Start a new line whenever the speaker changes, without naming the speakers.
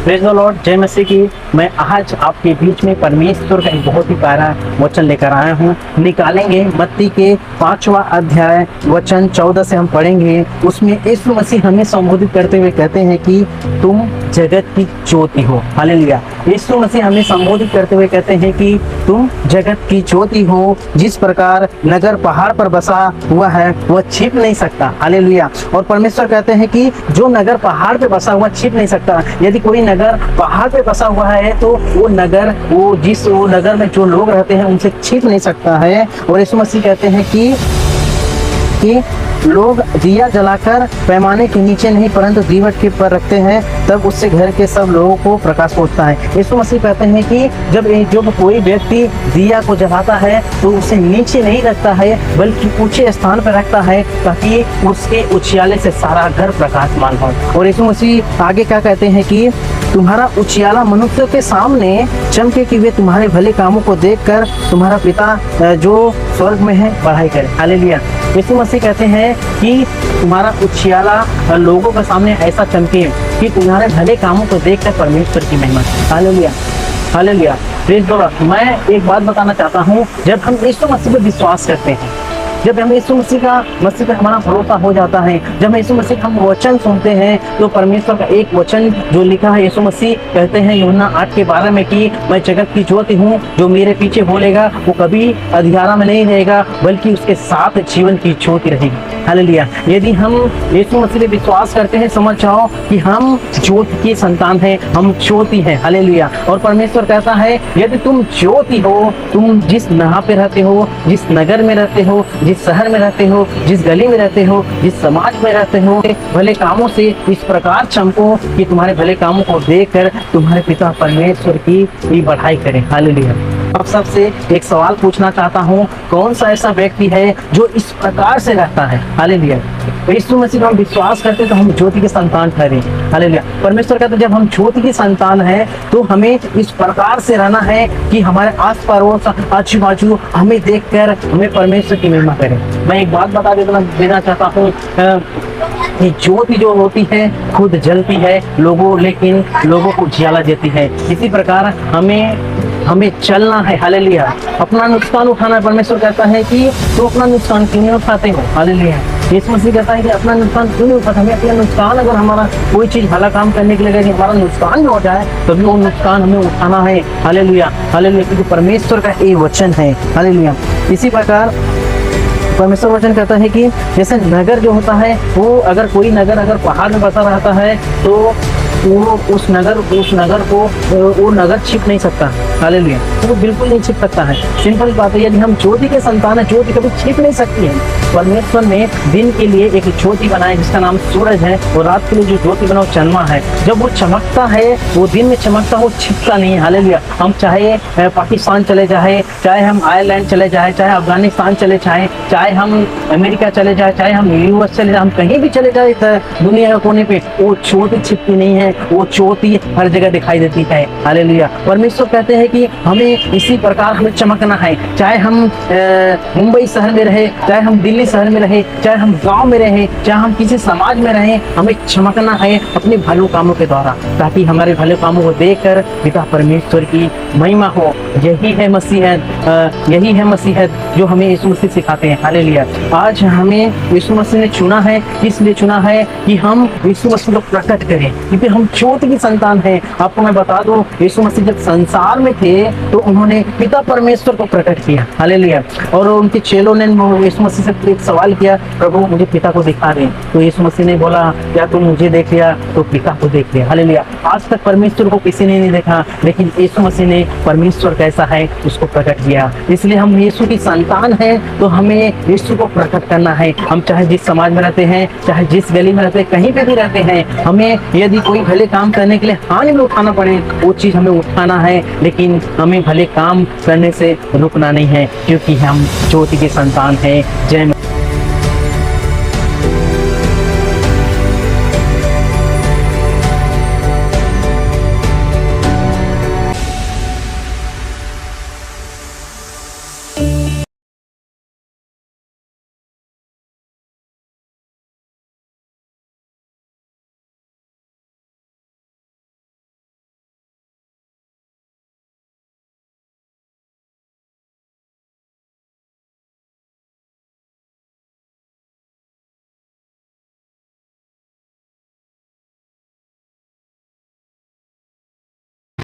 Praise the Lord, जय मसीह की। मैं आज आपके बीच में परमेश्वर का एक बहुत ही प्यारा वचन लेकर आया हूँ। निकालेंगे मत्ती के 5वां अध्याय वचन 14 से हम पढ़ेंगे। उसमें यीशु मसीह हमें संबोधित करते हुए कहते हैं कि तुम जगत की ज्योति हो। हालेलुया। यीशु मसीह हमें संबोधित करते हुए कहते हैं कि तुम जगत की ज्योति हो। जिस प्रकार नगर पहाड़ पर बसा हुआ है वह छिप नहीं सकता। हालेलुया। और परमेश्वर कहते हैं कि जो नगर पहाड़ पे बसा हुआ छिप नहीं सकता। यदि कोई नगर पहाड़ पे बसा हुआ है तो वो नगर वो नगर में जो लोग रहते हैं उनसे छिप नहीं सकता है। और यीशु मसीह कहते हैं कि लोग दिया जलाकर पैमाने के नीचे नहीं परंतु दीवट के पर रखते हैं, तब उससे घर के सब लोगों को प्रकाश पहुंचता है। यीशु मसीह कहते हैं कि जब कोई व्यक्ति दिया को जलाता है तो उसे नीचे नहीं रखता है बल्कि ऊंचे स्थान पर रखता है ताकि उसके उजियाले से सारा घर प्रकाशमान हो। और यीशु मसीह आगे क्या कहते हैं कि तुम्हारा उजियाला मनुष्यों के सामने चमके कि वे तुम्हारे भले कामों को देखकर तुम्हारा पिता जो स्वर्ग में है बढ़ाई करे। हालेलुया। यीशु मसीह कहते हैं कि तुम्हारा उजियाला लोगों के सामने ऐसा चमके कि तुम्हारे भले कामों को देखकर परमेश्वर की महिमा। Hallelujah. Hallelujah. Praise the Lord. मैं एक बात बताना चाहता हूँ, जब हम यीशु मसीह पर विश्वास करते हैं, जब हम यीशु मसीह पे हमारा भरोसा हो जाता है, जब यीशु मसीह का हम वचन सुनते हैं तो परमेश्वर का एक वचन जो लिखा है, यीशु मसीह कहते हैं यूहन्ना 8:12 में कि मैं जगत की ज्योति हूँ, जो मेरे पीछे बोलेगा वो कभी अंधियारा में नहीं रहेगा बल्कि उसके साथ जीवन की ज्योति रहेगी। हालेलुया। यदि हम यीशु मसीह पे विश्वास करते हैं, समझ जाओ कि हम ज्योति की संतान हैं, हम ज्योति हैं। हालेलुया। और परमेश्वर कहता है यदि तुम ज्योति हो, तुम जिस जगह पे रहते हो, जिस नगर में रहते हो, जिस शहर में रहते हो, जिस गली में रहते हो, जिस समाज में रहते हो, भले कामों से इस प्रकार चमको कि तुम्हारे भले कामों को देखकर तुम्हारे पिता परमेश्वर की बढ़ाई करें। हालेलुया। अब सबसे एक सवाल पूछना चाहता हूँ, कौन सा ऐसा व्यक्ति है जो इस प्रकार से रहता है? हालेलुया। यीशु मसीह को हम विश्वास करते तो हम ज्योति के संतान ठहरे। हालेलुया। परमेश्वर कहते जब हम ज्योति के संतान हैं तो हमें इस प्रकार से रहना है कि हमारे आस पड़ोस आजू बाजू हमें देखकर हमें परमेश्वर की महिमा करें। मैं एक बात बता देना चाहता हूँ कि ज्योति जो होती है खुद जलती है लेकिन लोगों को उजियाला देती है। इसी प्रकार हमें चलना है। हालेलुया। अपना नुकसान उठाना है। परमेश्वर कहता है कि तो अपना नुकसान क्यों नहीं उठाते हो? हालेलुया। यीशु मसीह कहता है कि अपना नुकसान क्यों नहीं उठाते? हमें अपना नुकसान, अगर हमारा कोई चीज भला काम करने के लिए अगर हमारा नुकसान भी हो जाए तो भी वो नुकसान हमें उठाना है। हालेलुया। हालेलुया। क्योंकि परमेश्वर का ये वचन है। हालेलुया। इसी प्रकार परमेश्वर वचन कहता है कि जैसे नगर जो होता है वो अगर कोई नगर अगर पहाड़ में बसा रहता है तो वो उस नगर को वो नगर छिप नहीं सकता। हालेलुया। वो बिल्कुल नहीं छिप सकता है। सिंपल बात है, यदि हम ज्योति के संतान है, ज्योति कभी छिप नहीं सकती है। परमेश्वर ने दिन के लिए एक ज्योति बनाई जिसका नाम सूरज है, और रात के लिए जो ज्योति बना वो चंद्रमा है। जब वो चमकता है, वो दिन में चमकता, वो छिपता नहीं है। हालेलुया। हम चाहे पाकिस्तान चले जाए, चाहे हम आयरलैंड चले जाए, चाहे अफगानिस्तान चले जाए, चाहे हम अमेरिका चले जाए, चाहे हम यूएस चले जाए, हम कहीं भी चले जाए दुनिया के कोने पे, वो ज्योति छिपती नहीं है, वो ज्योति हर जगह दिखाई देती है। हालेलुया। परमेश्वर कहते हैं कि हमें इसी प्रकार हमें चमकना है। चाहे हम मुंबई शहर में रहे, चाहे हम दिल्ली शहर में रहे, चाहे हम गांव में रहे, चाहे हम किसी समाज में रहे, हमें चमकना है अपने भले कामों के द्वारा, ताकि हमारे भले कामों को देखकर पिता परमेश्वर की महिमा हो। यही है मसीहत जो हमें यीशु मसीह सिखाते हैं। हालेलुया। आज हमें यीशु मसीह ने चुना है, इसलिए चुना है कि हम यीशु मसीह को प्रकट करें, क्योंकि हम ज्योति की संतान हैं। आपको मैं बता दूं, यीशु मसीह जब संसार में थे तो उन्होंने पिता परमेश्वर को प्रकट किया। हालेलुया। और उनके चेलों ने यीशु मसीह से एक सवाल किया, प्रभु मुझे पिता को दिखा दे। तो यीशु मसीह ने बोला, क्या तुम मुझे देख लिया तो पिता को देख लिया। हालेलुया। आज तक परमेश्वर को किसी ने नहीं देखा, लेकिन यीशु मसीह ने परमेश्वर कैसा है उसको प्रकट किया। इसलिए हम यीशु की संतान हैं तो हमें यीशु को प्रकट करना है। हम चाहे जिस समाज में रहते हैं, चाहे जिस गली में रहते हैं, कहीं पे भी रहते हैं, हमें यदि कोई भले काम करने के लिए हानि में उठाना पड़े वो चीज हमें उठाना है, लेकिन हमें भले काम करने से रुकना नहीं है, क्योंकि हम ज्योति के संतान हैं। जय